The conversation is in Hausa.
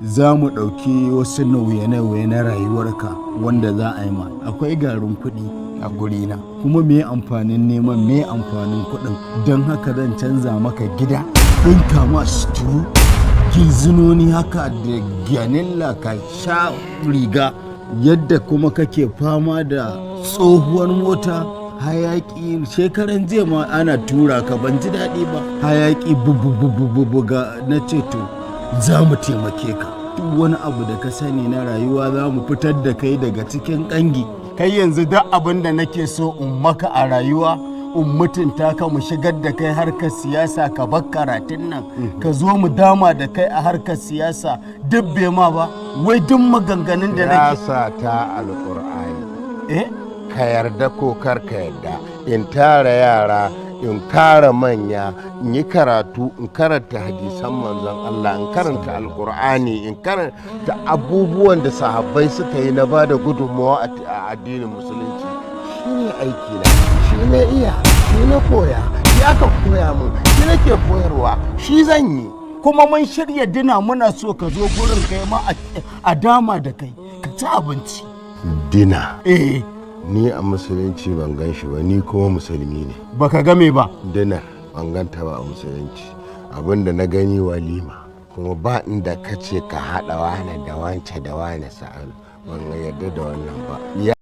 za mu ɗauki wasu nauye-nauye na rayuwarka wanda za a yi ma. Akwai garin kuɗi a gurina, kuma me amfanin neman, me amfanin kuɗin. Don haka zan canza maka gida, ɗinka ma suturu, gizinoni haka da gyanilla, ka sha riga. Yadda kuma kake fama da tsohuwar mota, hayaki shekaran jiya ma ana tura ka, ban ji daɗi ba. Hayaki bubu ga na ce to za mu taimake ka. Duk wani abu da ka sani na rayuwa za mu fitar da kai daga cikin ƙangi. Kai yanzu duk abin da nake so in maka a rayuwa, in mutunta ka, mu shigar da kai harkar siyasa, ka bar karatun nan ka zo mu dama da kai a harkar siyasa, duk bai ma ba. Wai duk maganganun da nake siyasa ta alƙur'ani, ka yarda ko kar ka yarda, in tara yara, in kara manya, in yi karatu, in karanta hadisan manzon Allah, in karanta alƙur'ani, in karanta abubuwan da sahabbai suka yi na ba da gudunmawa a addinin musulunci. Shi ne aikina, shi ne iya, shi ne koya, shi aka koya min, shi nake koyarwa, shi zan yi. Kuma mun shirya dina, muna so ka zo gurin kai ma a dama da kai ka ci abinci. Dina? Ni a musulunci ban gan shi ba, ni kuma musulmi ne. Baka game ba? Dinar ban ganta ba a musulunci. Abinda na gani walima, kuma ba inda ka ce ka haɗa wane da wance da wane sa'an, ban yarda da wannan ba.